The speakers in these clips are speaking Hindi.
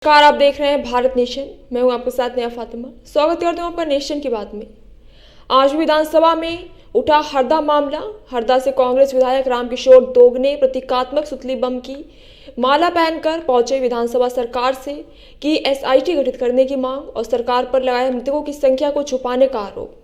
नमस्कार, आप देख रहे हैं भारत नेशन। मैं हूं आपके साथ नया फातिमा। स्वागत करती हूं आपका नेशन की बात में। आज विधानसभा में उठा हरदा मामला। हरदा से कांग्रेस विधायक रामकिशोर दोगने प्रतीकात्मक सुतली बम की माला पहनकर पहुंचे विधानसभा सरकार से की एसआईटी गठित करने की मांग और सरकार पर लगाए मृतकों की संख्या को छुपाने का आरोप।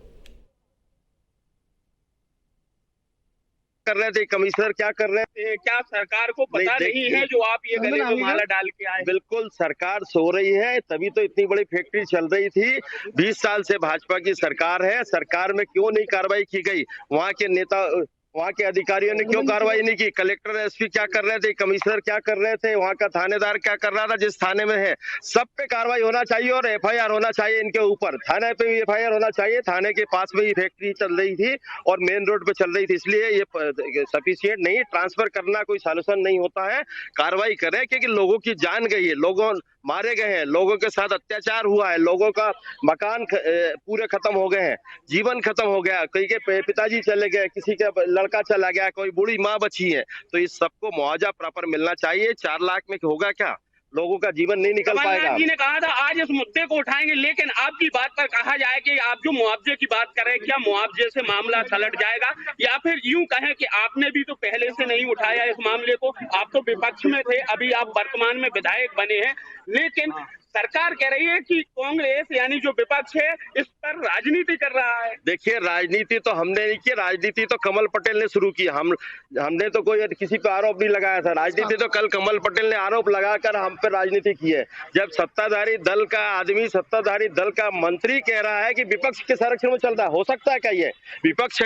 कर रहे थे कमिश्नर, क्या कर रहे थे? क्या सरकार को पता नहीं है जो आप ये गले में माला डाल के आए? बिल्कुल सरकार सो रही है, तभी तो इतनी बड़ी फैक्ट्री चल रही थी। 20 साल से भाजपा की सरकार है, सरकार में क्यों नहीं कार्रवाई की गई? वहाँ के नेता, वहाँ के अधिकारियों ने क्यों कार्रवाई नहीं की? कलेक्टर एसपी क्या कर रहे थे? कमिश्नर क्या कर रहे थे? वहाँ का थानेदार क्या कर रहा था? जिस थाने में है सब पे कार्रवाई होना चाहिए और एफआईआर होना चाहिए इनके ऊपर। थाने पे भी एफआईआर होना चाहिए। थाने के पास में ही फैक्ट्री चल रही थी और मेन रोड पे चल रही थी, इसलिए ये सफिशिएंट नहीं। ट्रांसफर करना कोई सॉल्यूशन नहीं होता है। कार्रवाई करें, क्योंकि लोगों की जान गई है, लोगों मारे गए हैं, लोगों के साथ अत्याचार हुआ है, लोगों का मकान पूरे खत्म हो गए हैं, जीवन खत्म हो गया, कई के पिताजी चले गए, किसी का लड़का चला गया, कोई बूढ़ी माँ बची है। तो इस सबको मुआवजा प्रॉपर मिलना चाहिए। 4 लाख में होगा क्या? लोगों का जीवन नहीं निकल पाएगा। जी ने कहा था आज इस मुद्दे को उठाएंगे, लेकिन आपकी बात पर कहा जाए कि आप जो मुआवजे की बात कर रहे हैं, क्या मुआवजे से मामला पलट जाएगा, या फिर यूं कहें कि आपने भी तो पहले से नहीं उठाया इस मामले को? आप तो विपक्ष में थे, अभी आप वर्तमान में विधायक बने हैं, लेकिन सरकार कह रही है कि कांग्रेस यानी जो विपक्ष है इस पर राजनीति कर रहा है। देखिए, राजनीति तो हमने नहीं की, राजनीति तो कमल पटेल ने शुरू की। हमने तो कोई किसी पे आरोप नहीं लगाया था। राजनीति तो कल कमल पटेल ने आरोप लगाकर हम पर राजनीति की है। जब सत्ताधारी दल का आदमी, सत्ताधारी दल का मंत्री कह रहा है कि विपक्ष के संरक्षण में चलता है, हो सकता है क्या ये? विपक्ष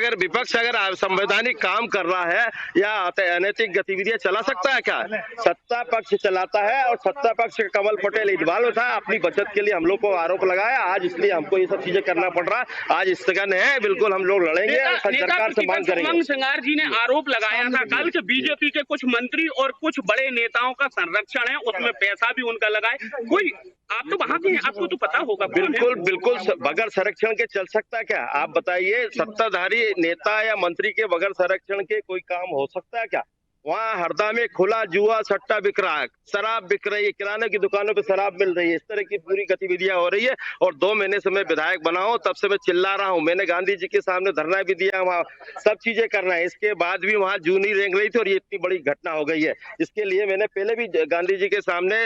अगर संवैधानिक काम कर रहा है या अनैतिक गतिविधियां चला सकता है क्या? सत्ता पक्ष चलाता है और सत्ता पक्ष कमल पटेल इन्वॉल्व था। अपनी बचत के लिए हम लोग को आरोप लगाया आज, इसलिए हमको ये सब चीजें करना पड़ रहा है। आज स्थगन है, बिल्कुल हम लोग लड़ेंगे और सरकार से मांग करेंगे। उमंग सिंगार जी ने आरोप लगाया था कल के बीजेपी के कुछ मंत्री और कुछ बड़े नेताओं का संरक्षण है, उसमें पैसा भी उनका लगा है। कोई आप तो वहां के हैं, आपको तो पता होगा। बिल्कुल बगैर संरक्षण के चल सकता है क्या? आप बताइए, सत्ताधारी नेता या मंत्री के बगैर संरक्षण के कोई काम हो सकता है क्या? वहाँ हरदा में खुला जुआ सट्टा बिक रहा है, शराब बिक रही है, किराने की दुकानों पे शराब मिल रही है, इस तरह की पूरी गतिविधियां हो रही है। और 2 महीने से मैं विधायक बना हूं, तब से मैं चिल्ला रहा हूं। मैंने गांधी जी के सामने धरना भी दिया, वहाँ सब चीजें करना है। इसके बाद भी वहाँ जू नहीं रेंग रही थी और ये इतनी बड़ी घटना हो गई है। इसके लिए मैंने पहले भी गांधी जी के सामने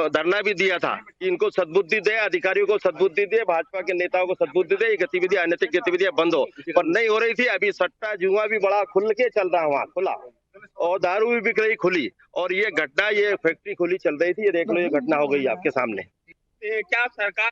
धरना भी दिया था कि इनको सद्बुद्धि दे, अधिकारियों को सद्बुद्धि दे, भाजपा के नेताओं को सद्बुद्धि दे, ये गतिविधियां, अनैतिक गतिविधियां बंद हो, पर नहीं हो रही थी। अभी सट्टा जुआ भी बड़ा खुल के चल रहा है वहाँ, खुला, और दारू भी बिक रही खुली। और ये घटना, ये फैक्ट्री खुली चल रही थी, ये देख लो, ये घटना हो गई आपके सामने। क्या सरकार